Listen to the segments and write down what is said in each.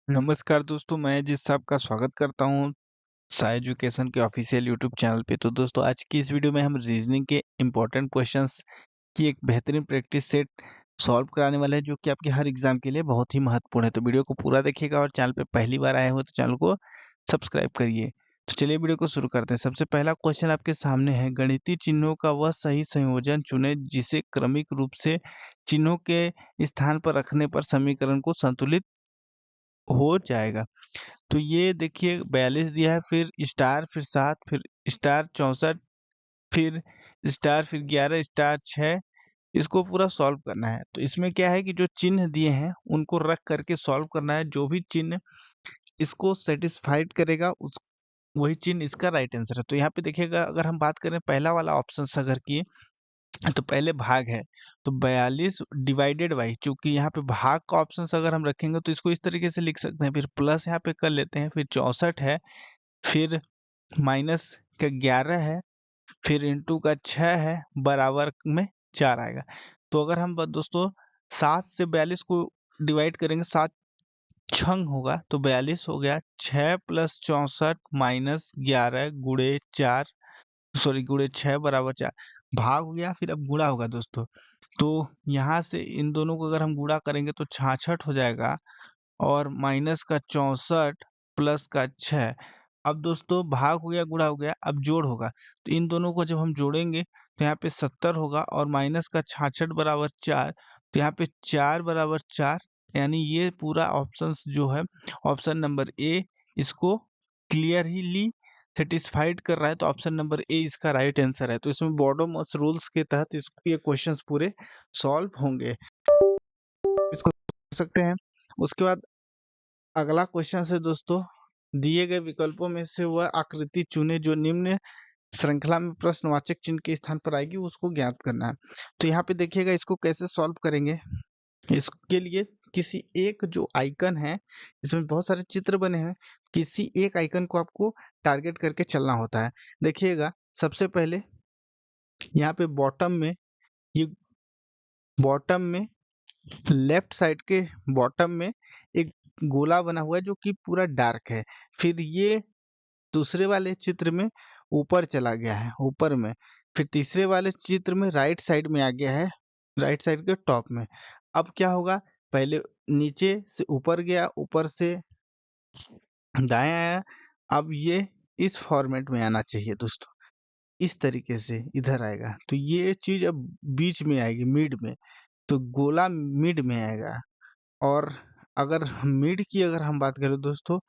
नमस्कार दोस्तों, मैं जिस आपका स्वागत करता हूँ साई एजुकेशन के ऑफिशियल यूट्यूब चैनल पे। तो दोस्तों आज की इस वीडियो में हम रीजनिंग के इम्पोर्टेंट क्वेश्चंस की एक बेहतरीन प्रैक्टिस सेट सॉल्व कराने वाले हैं, जो कि आपके हर एग्जाम के लिए बहुत ही महत्वपूर्ण है। तो वीडियो को पूरा देखिएगा और चैनल पे पहली बार आए हो तो चैनल को सब्सक्राइब करिए। तो चलिए वीडियो को शुरू करते हैं। सबसे पहला क्वेश्चन आपके सामने है, गणितीय चिन्हों का वह सही संयोजन चुनें जिसे क्रमिक रूप से चिन्हों के स्थान पर रखने पर समीकरण को संतुलित हो जाएगा। तो ये देखिए 42 दिया है, फिर स्टार, फिर 7, फिर स्टार 64, फिर स्टार, फिर 11, स्टार 6। इसको पूरा सॉल्व करना है। तो इसमें क्या है कि जो चिन्ह दिए हैं उनको रख करके सॉल्व करना है। जो भी चिन्ह इसको सैटिस्फाइड करेगा उस वही चिन्ह इसका राइट आंसर है। तो यहाँ पे देखिएगा, अगर हम बात करें पहला वाला ऑप्शन अगर की, तो पहले भाग है, तो 42 डिवाइडेड बाई, चूंकि यहाँ पे भाग का ऑप्शन अगर हम रखेंगे तो इसको इस तरीके से लिख सकते हैं। फिर प्लस यहाँ पे कर लेते हैं, फिर 64 है, फिर माइनस का 11 है, फिर इंटू का 6 है, बराबर में 4 आएगा। तो अगर हम दोस्तों 7 से 42 को डिवाइड करेंगे, 7 छंग होगा, तो 42 हो गया। 6 प्लस 64 माइनस 11 गुड़े 4, सॉरी गुड़े 6 बराबर 4, भाग हो गया। फिर अब गुणा होगा दोस्तों। तो यहाँ से इन दोनों को अगर हम गुणा करेंगे तो 66 हो जाएगा, और माइनस का 64 प्लस का 6। अब दोस्तों भाग हो गया, गुणा हो गया, अब जोड़ होगा। तो इन दोनों को जब हम जोड़ेंगे तो यहाँ पे 70 होगा, और माइनस का 66 बराबर 4। तो यहाँ पे 4 बराबर 4, यानी ये पूरा ऑप्शन जो है, ऑप्शन नंबर ए, इसको क्लियरली सेटिस्फाइड कर रहा है। तो ऑप्शन नंबर ए इसका राइट आंसर है। तो इसमें बॉडोमॉस रूल्स के तहत ये क्वेश्चंस पूरे सॉल्व होंगे। इसको कर सकते हैं। उसके बाद अगला क्वेश्चन है दोस्तों, दिए गए विकल्पों में से वह आकृति चुने जो निम्न श्रृंखला में प्रश्नवाचक चिन्ह के स्थान पर आएगी, उसको ज्ञात करना है। तो यहाँ पे देखिएगा, इसको कैसे सॉल्व करेंगे। इसके लिए किसी एक जो आइकन है, इसमें बहुत सारे चित्र बने हैं, किसी एक आइकन को आपको टारगेट करके चलना होता है। देखिएगा, सबसे पहले यहाँ पे बॉटम में, ये बॉटम में लेफ्ट साइड के बॉटम में एक गोला बना हुआ है जो कि पूरा डार्क है। फिर ये दूसरे वाले चित्र में ऊपर चला गया है, ऊपर में। फिर तीसरे वाले चित्र में राइट साइड में आ गया है, राइट साइड के टॉप में। अब क्या होगा, पहले नीचे से ऊपर गया, ऊपर से दाएं आया। अब ये इस फॉर्मेट में आना चाहिए दोस्तों, इस तरीके से इधर आएगा। तो ये चीज अब बीच में आएगी, मिड में। तो गोला मिड में आएगा। और अगर मिड की अगर हम बात करें दोस्तों,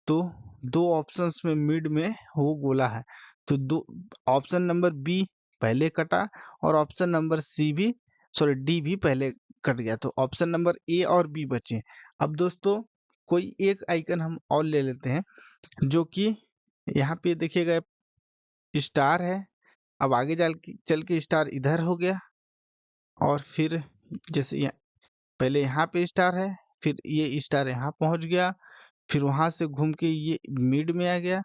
तो दो ऑप्शंस में मिड में वो गोला है। तो दो, ऑप्शन नंबर बी पहले कटा, और ऑप्शन नंबर सी भी, सॉरी डी भी पहले कट गया। तो ऑप्शन नंबर ए और बी बचे। अब दोस्तों कोई एक आइकन हम और ले लेते हैं, जो कि यहाँ पे देखिएगा स्टार है। अब आगे चल के स्टार इधर हो गया, और फिर जैसे पहले यहाँ पे स्टार है, फिर ये स्टार यहाँ पहुंच गया, फिर वहां से घूम के ये मिड में आ गया।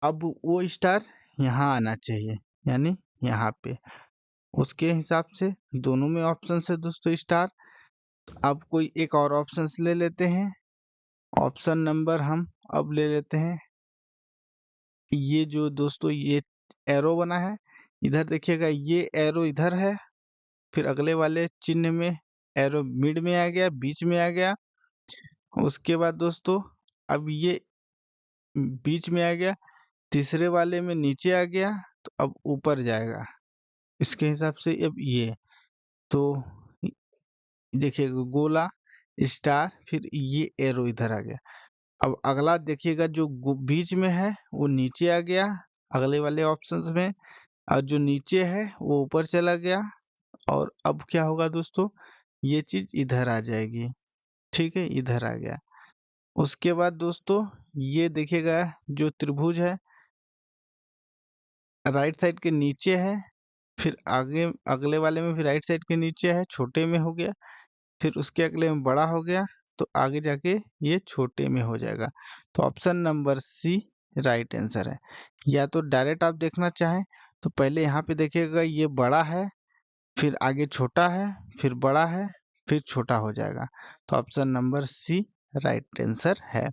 अब वो स्टार यहाँ आना चाहिए, यानी यहाँ पे। उसके हिसाब से दोनों में ऑप्शन है दोस्तों स्टार। अब कोई एक और ऑप्शन ले लेते हैं। ऑप्शन नंबर हम अब ले लेते हैं, ये जो दोस्तों ये एरो बना है, इधर देखिएगा, ये एरो इधर है। फिर अगले वाले चिन्ह में एरो मिड में आ गया, बीच में आ गया। उसके बाद दोस्तों अब ये बीच में आ गया, तीसरे वाले में नीचे आ गया, तो अब ऊपर जाएगा इसके हिसाब से। अब ये तो देखिएगा गोला, स्टार, फिर ये एरो इधर आ गया। अब अगला देखिएगा, जो बीच में है वो नीचे आ गया अगले वाले ऑप्शंस में, और जो नीचे है वो ऊपर चला गया। और अब क्या होगा दोस्तों, ये चीज इधर आ जाएगी। ठीक है, इधर आ गया। उसके बाद दोस्तों ये देखिएगा, जो त्रिभुज है राइट साइड के नीचे है, फिर आगे अगले वाले में भी राइट साइड के नीचे है, छोटे में हो गया। फिर उसके अगले में बड़ा हो गया, तो आगे जाके ये छोटे में हो जाएगा। तो option number C right answer है। या तो डायरेक्ट आप देखना चाहें तो पहले यहाँ पे देखिएगा, ये बड़ा है, फिर आगे छोटा है, फिर बड़ा है, फिर छोटा हो जाएगा। तो option number C right answer है।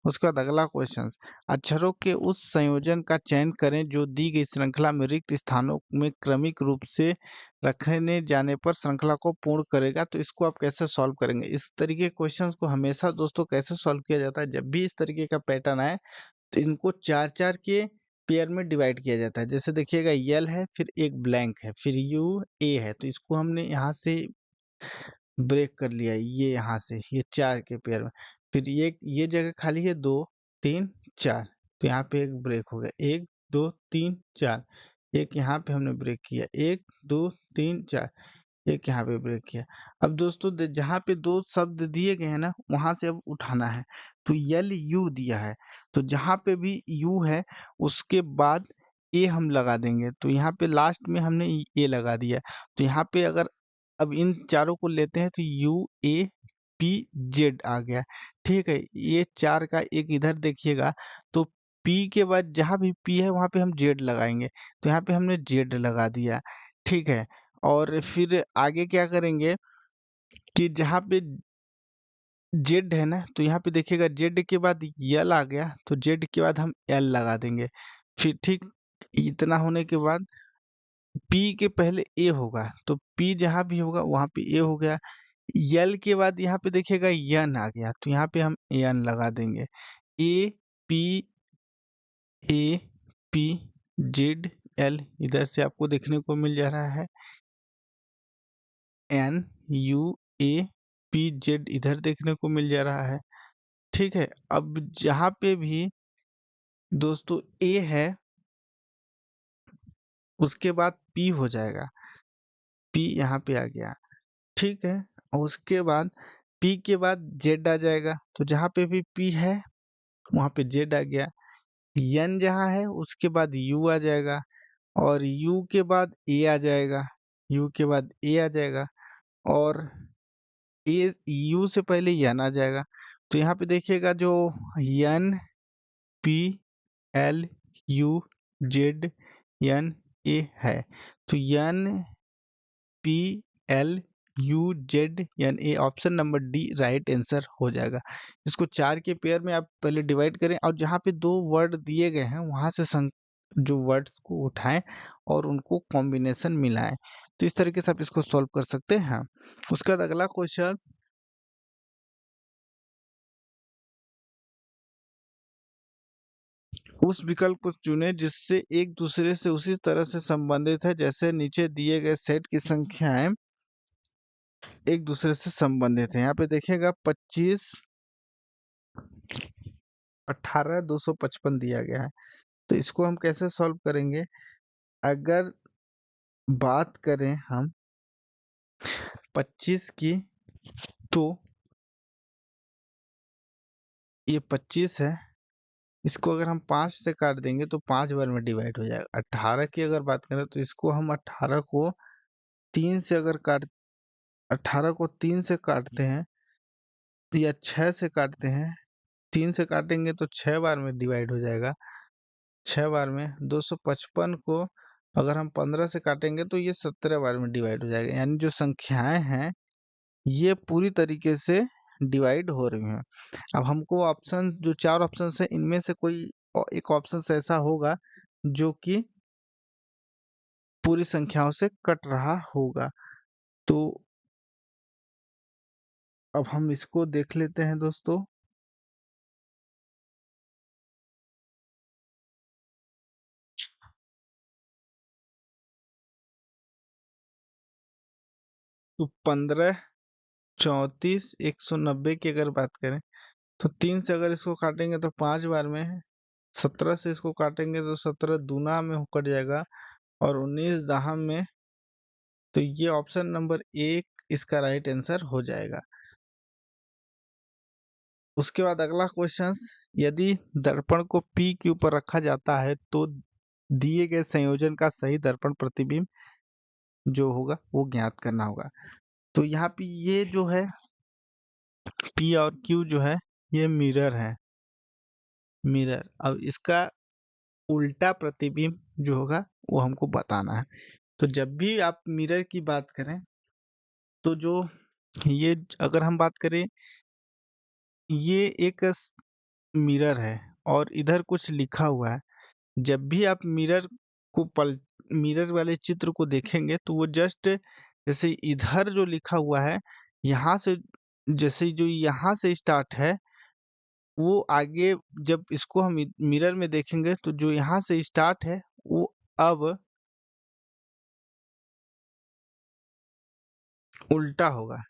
उसके बाद अगला क्वेश्चन, अक्षरों के उस संयोजन का चयन करें जो दी गई श्रृंखला में रिक्त स्थानों में क्रमिक रूप से रखने जाने पर श्रृंखला को पूर्ण करेगा। तो इसको आप कैसे सॉल्व करेंगे? इस तरीके के क्वेश्चंस को हमेशा दोस्तों कैसे सॉल्व किया जाता है, जब भी इस तरीके का पैटर्न आए तो इनको 4-4 के पेयर में डिवाइड किया जाता है। जैसे देखिएगा यल है, फिर एक ब्लैंक है, फिर यू ए है, तो इसको हमने यहाँ से ब्रेक कर लिया, ये यहाँ से, ये 4 के पेयर में। फिर ये जगह खाली है 2, 3, 4, तो यहाँ पे एक ब्रेक हो गया, 1, 2, 3, 4, एक यहाँ पे हमने ब्रेक किया, 1, 2, 3, 4, एक यहाँ पे ब्रेक किया। अब दोस्तों जहाँ पे 2 शब्द दिए गए हैं ना, वहाँ से अब उठाना है। तो यल यू दिया है, तो जहाँ पे भी यू है उसके बाद ए हम लगा देंगे। तो यहाँ पे लास्ट में हमने ए लगा दिया। तो यहाँ पे अगर अब इन चारों को लेते हैं तो यू ए पी जेड आ गया। ठीक है, ये 4 का एक इधर देखिएगा, तो पी के बाद जहाँ भी पी है वहाँ पे हम जेड लगाएंगे। तो यहाँ पे हमने जेड लगा दिया। ठीक है, और फिर आगे क्या करेंगे कि जहाँ पे जेड है ना, तो यहाँ पे देखिएगा जेड के बाद यल आ गया, तो जेड के बाद हम एल लगा देंगे। फिर ठीक इतना होने के बाद पी के पहले ए होगा, तो पी जहाँ भी होगा वहाँ पे ए हो गया। यल के बाद यहाँ पे देखिएगा यन आ गया, तो यहाँ पे हम एन लगा देंगे। A P A P Z L इधर से आपको देखने को मिल जा रहा है, N U A P Z इधर देखने को मिल जा रहा है। ठीक है, अब जहाँ पे भी दोस्तों ए है उसके बाद पी हो जाएगा, पी यहाँ पे आ गया। ठीक है, और उसके बाद पी के बाद जेड आ जाएगा, तो जहाँ पे भी पी है वहाँ पे जेड आ गया। एन जहाँ है उसके बाद यू आ जाएगा, और यू के बाद ए आ जाएगा, यू के बाद ए आ जाएगा, और ए यू से पहले एन आ जाएगा। तो यहाँ पे देखिएगा जो N P L U Z N A है, तो N P L U Z N A, option number D right answer हो जाएगा। इसको 4 के पेयर में आप पहले डिवाइड करें, और जहाँ पे 2 वर्ड दिए गए हैं वहाँ से जो वर्ड्स को उठाएं और उनको कॉम्बिनेशन मिलाएं। तो इस तरीके से आप इसको सॉल्व कर सकते हैं। उसके बाद अगला क्वेश्चन, उस विकल्प को चुनें जिससे एक दूसरे से उसी तरह से संबंधित है जैसे नीचे दिए गए सेट की संख्याएं एक दूसरे से संबंधित है। यहाँ पे देखिएगा 25, 18, 255 दिया गया है। तो इसको हम कैसे सॉल्व करेंगे? अगर बात करें हम 25 की, तो ये 25 है, इसको अगर हम 5 से काट देंगे तो 5 बार में डिवाइड हो जाएगा। 18 की अगर बात करें तो इसको हम 18 को 3 से अगर काट 18 को 3 से काटते हैं या 6 से काटते हैं, 3 से काटेंगे तो 6 बार में डिवाइड हो जाएगा। 6 बार में 255 को अगर हम 15 से काटेंगे तो ये 17 बार में डिवाइड हो जाएगा। यानी जो संख्याएं हैं ये पूरी तरीके से डिवाइड हो रही हैं। अब हमको ऑप्शन जो 4 ऑप्शन है इनमें से कोई एक ऑप्शन ऐसा होगा जो कि पूरी संख्याओं से कट रहा होगा। तो अब हम इसको देख लेते हैं दोस्तों। तो 15, 34, 190 की अगर बात करें तो 3 से अगर इसको काटेंगे तो 5 बार में है। 17 से इसको काटेंगे तो 17 दूना में कट जाएगा, और 19 दहा में, तो ये ऑप्शन नंबर 1 इसका राइट आंसर हो जाएगा। उसके बाद अगला क्वेश्चन, यदि दर्पण को P के ऊपर रखा जाता है तो दिए गए संयोजन का सही दर्पण प्रतिबिंब जो होगा वो ज्ञात करना होगा। तो यहाँ पे ये जो है P और Q जो है ये मिरर है, मिरर। अब इसका उल्टा प्रतिबिंब जो होगा वो हमको बताना है। तो जब भी आप मिरर की बात करें तो जो ये अगर हम बात करें ये एक मिरर है और इधर कुछ लिखा हुआ है। जब भी आप मिरर वाले चित्र को देखेंगे तो वो जस्ट जैसे इधर जो लिखा हुआ है, यहाँ से जैसे जो यहाँ से स्टार्ट है, वो आगे जब इसको हम मिरर में देखेंगे तो जो यहाँ से स्टार्ट है वो अब उल्टा होगा।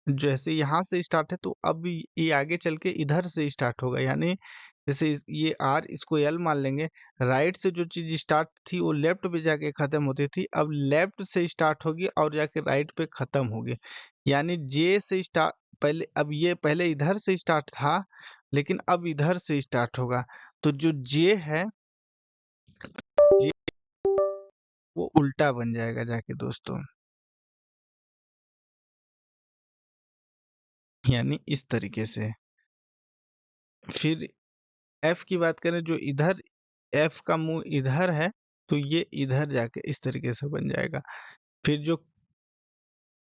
जैसे यहाँ से स्टार्ट है तो अब ये आगे चल के इधर से स्टार्ट होगा, यानी जैसे ये आर, इसको एल मान लेंगे। राइट से जो चीज स्टार्ट थी वो लेफ्ट पे जाके खत्म होती थी, अब लेफ्ट से स्टार्ट होगी और जाके राइट पे खत्म होगी। यानी जे से स्टार्ट पहले, अब ये पहले इधर से स्टार्ट था लेकिन अब इधर से स्टार्ट होगा, तो जो जे है जे वो उल्टा बन जाएगा जाके दोस्तों, यानी इस तरीके से। फिर एफ की बात करें, जो इधर एफ का मुंह इधर है तो ये इधर जाके इस तरीके से बन जाएगा। फिर जो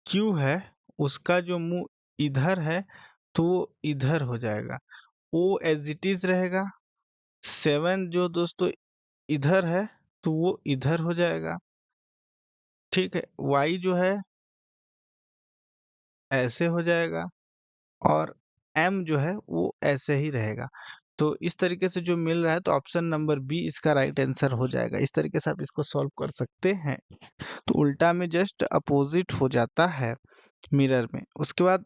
क्यू है उसका जो मुंह इधर है तो वो इधर हो जाएगा, ओ एज इट इज रहेगा। सेवन जो दोस्तों इधर है तो वो इधर हो जाएगा, ठीक है। वाई जो है ऐसे हो जाएगा और एम जो है वो ऐसे ही रहेगा। तो इस तरीके से जो मिल रहा है तो ऑप्शन नंबर बी इसका राइट आंसर हो जाएगा। इस तरीके से आप इसको सॉल्व कर सकते हैं। तो उल्टा में जस्ट अपोजिट हो जाता है मिरर में। उसके बाद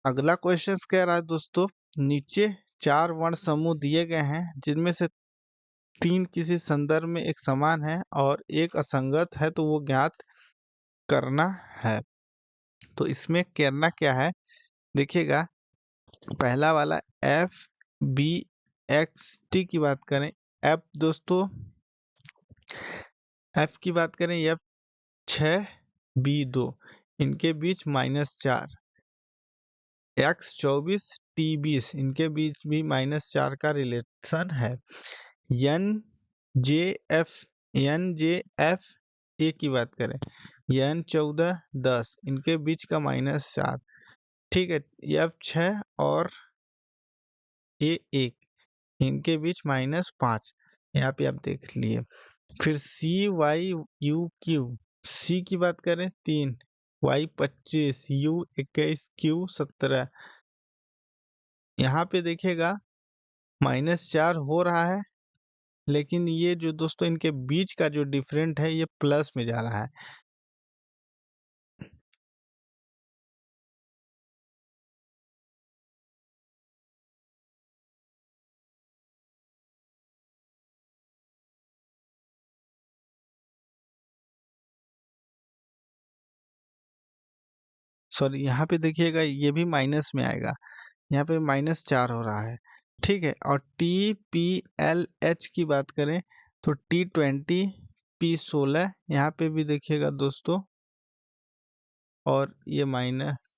अगला क्वेश्चन कह रहा है दोस्तों, नीचे 4 वर्ण समूह दिए गए हैं जिनमें से 3 किसी संदर्भ में एक समान है और एक असंगत है, तो वो ज्ञात करना है। तो इसमें करना क्या है, देखिएगा। पहला वाला एफ बी एक्स टी की बात करें, एफ दोस्तों एफ की बात करें, एफ 6 बी 2, इनके बीच -4, एक्स 24 टी 20, इनके बीच भी -4 का रिलेशन है। N J F N J F A की बात करें, एन 14 10, इनके बीच का -4, ठीक है। एफ 6 और ए 1, इनके बीच -5, यहाँ पे आप देख लिए। फिर सी वाई यू क्यू, सी की बात करें 3, वाई 25, यू 21, क्यू 17, यहाँ पे देखिएगा -4 हो रहा है, लेकिन ये जो दोस्तों इनके बीच का जो डिफरेंट है ये प्लस में जा रहा है। सॉरी, यहाँ पे देखिएगा ये भी माइनस में आएगा, यहाँ पे -4 हो रहा है, ठीक है। और टी पी एल एच की बात करें तो T20 P16, यहाँ पे भी देखिएगा दोस्तों, और ये माइनस,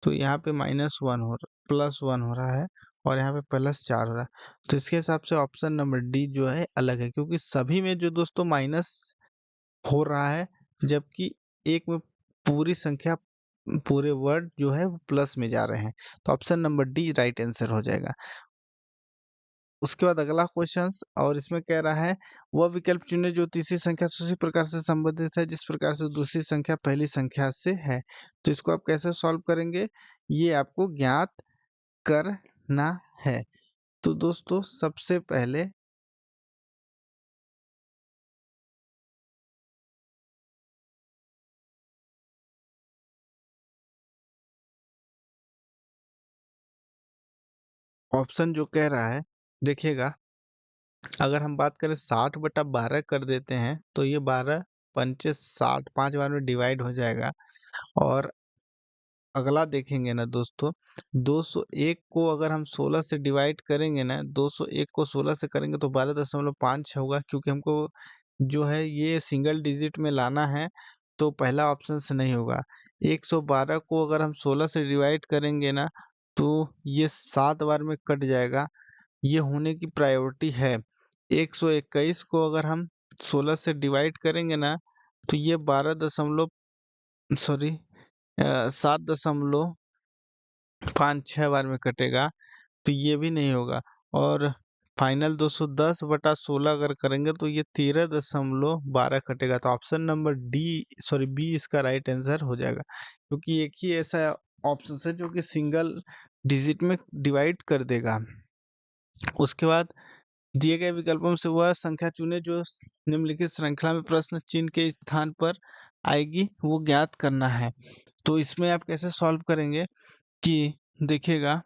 तो यहाँ पे -1 हो +1 हो रहा है और यहाँ पे +4 हो रहा है। तो इसके हिसाब से ऑप्शन नंबर डी जो है अलग है, क्योंकि सभी में जो दोस्तों माइनस हो रहा है, जबकि एक में पूरी संख्या, पूरे वर्ड जो है वो प्लस में जा रहे हैं। तो option number D right answer हो जाएगा। उसके बाद अगला क्वेश्चन, और इसमें कह रहा है, वह विकल्प चुने जो तीसरी संख्या से उसी प्रकार से संबंधित है जिस प्रकार से दूसरी संख्या पहली संख्या से है। तो इसको आप कैसे सॉल्व करेंगे, ये आपको ज्ञात करना है। तो दोस्तों सबसे पहले ऑप्शन जो कह रहा है, देखिएगा, अगर हम बात करें 60/12 कर देते हैं तो ये 12 पंचे 60, 5 बार में डिवाइड हो जाएगा। और अगला देखेंगे ना दोस्तों, 201 को अगर हम 16 से डिवाइड करेंगे ना, 201 को 16 से करेंगे तो 12.56 होगा, क्योंकि हमको जो है ये सिंगल डिजिट में लाना है, तो पहला ऑप्शन से नहीं होगा। 112 को अगर हम 16 से डिवाइड करेंगे ना तो ये 7 बार में कट जाएगा, ये होने की प्रायोरिटी है। 121 को अगर हम 16 से डिवाइड करेंगे ना तो ये 7.56 बार में कटेगा, तो ये भी नहीं होगा। और फाइनल 210/16 अगर करेंगे तो ये 13.12 कटेगा। तो ऑप्शन नंबर बी इसका राइट आंसर हो जाएगा, क्योंकि एक ही ऐसा ऑप्शन है जो कि सिंगल डिजिट में डिवाइड कर देगा। उसके बाद दिए गए विकल्पों में से वह संख्या चुने जो निम्नलिखित श्रृंखला में प्रश्न चिन्ह के स्थान पर आएगी, वो ज्ञात करना है। तो इसमें आप कैसे सॉल्व करेंगे कि देखिएगा,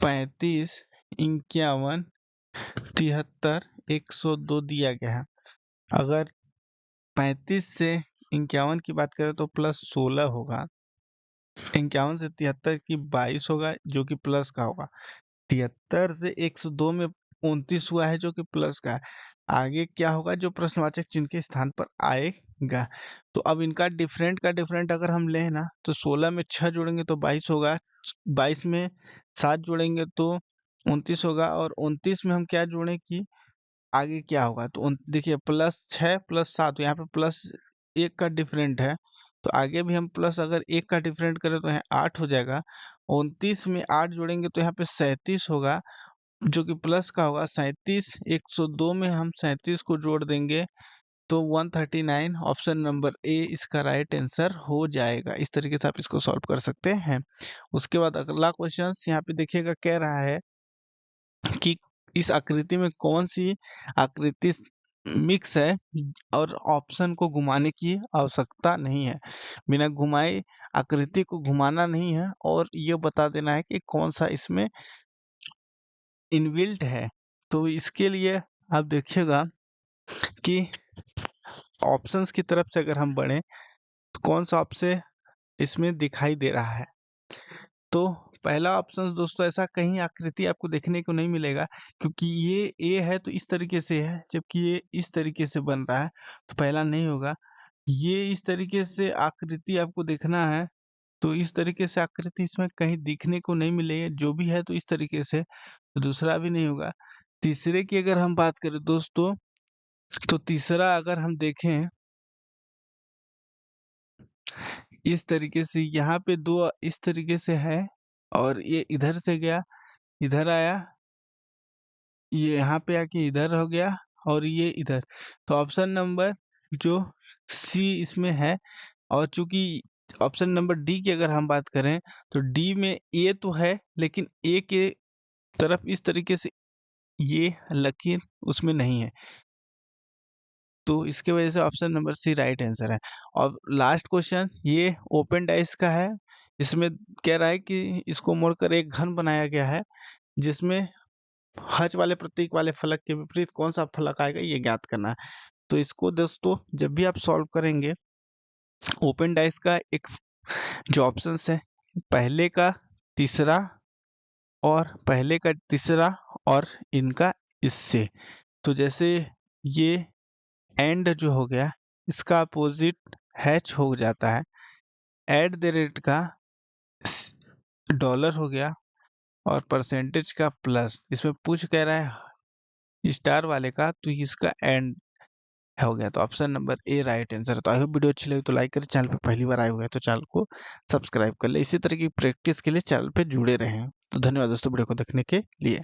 35, 51, 73, 102 दिया गया है। अगर 35 से 51 की बात करें तो +16 होगा, 51 से 73 की 22 होगा जो कि प्लस का होगा, 73 से 102 में 29 हुआ है जो कि प्लस का है। आगे क्या होगा, जो प्रश्नवाचक चिन्ह के स्थान पर आएगा। तो अब इनका डिफरेंट का डिफरेंट अगर हम लें ना, तो 16 में 6 जोड़ेंगे तो 22 होगा, 22 में 7 जोड़ेंगे तो 29 होगा, और 29 में हम क्या जोड़ें कि आगे क्या होगा। तो देखिए, +6 +7, यहाँ पे +1 का डिफरेंट है, तो आगे भी हम प्लस अगर 1 का डिफरेंट करें तो यहाँ 8 हो जाएगा। 29 में 8 जोड़ेंगे तो यहाँ पे 37 होगा, जो कि प्लस का होगा। 37, 102 में हम 37 को जोड़ देंगे तो 139, ऑप्शन नंबर ए इसका राइट आंसर हो जाएगा। इस तरीके से आप इसको सॉल्व कर सकते हैं। उसके बाद अगला क्वेश्चन यहाँ पे देखिएगा, कह रहा है कि इस आकृति में कौन सी आकृति मिक्स है और ऑप्शन को घुमाने की आवश्यकता नहीं है। बिना घुमाए आकृति को घुमाना नहीं है और ये बता देना है कि कौन सा इसमें इनबिल्ट है। तो इसके लिए आप देखिएगा कि ऑप्शंस की तरफ से अगर हम बढ़ें तो कौन सा ऑप्शन इसमें दिखाई दे रहा है। तो पहला ऑप्शन दोस्तों, ऐसा कहीं आकृति आपको देखने को नहीं मिलेगा, क्योंकि ये ए है तो इस तरीके से है, जबकि ये इस तरीके से बन रहा है, तो पहला नहीं होगा। ये इस तरीके से आकृति आपको देखना है, तो इस तरीके से आकृति इसमें कहीं दिखने को नहीं मिलेगी, जो भी है तो इस तरीके से, तो दूसरा भी नहीं होगा। तीसरे की अगर हम बात करें दोस्तों, तो तीसरा अगर हम देखें इस तरीके से, यहाँ पे 2 इस तरीके से है और ये इधर से गया, इधर आया, ये यहाँ पे आके इधर हो गया और ये इधर। तो ऑप्शन नंबर जो सी इसमें है, और चूंकि ऑप्शन नंबर डी की अगर हम बात करें तो डी में ए तो है, लेकिन ए के तरफ इस तरीके से ये लकीर उसमें नहीं है, तो इसके वजह से option number C right answer है। और लास्ट क्वेश्चन ये ओपन डाइस का है। इसमें कह रहा है कि इसको मोड़कर एक घन बनाया गया है, जिसमें हज वाले प्रतीक वाले फलक के विपरीत कौन सा फलक आएगा, ये ज्ञात करना है। तो इसको दोस्तों जब भी आप सॉल्व करेंगे, ओपन डाइस का एक जो ऑप्शन है, पहले का तीसरा और इनका इससे, तो जैसे ये एंड जो हो गया, इसका अपोजिट हैच हो जाता है, एट द रेट का डॉलर हो गया और परसेंटेज का प्लस। इसमें पूछ कह रहा है स्टार वाले का, तो इसका एंड हो गया। तो option number A right answer है। तो आई होप वीडियो अच्छी लगी तो लाइक करें, चैनल पे पहली बार आए हुए हैं तो चैनल को सब्सक्राइब कर ले। इसी तरह की प्रैक्टिस के लिए चैनल पे जुड़े रहें। तो धन्यवाद दोस्तों वीडियो को देखने के लिए।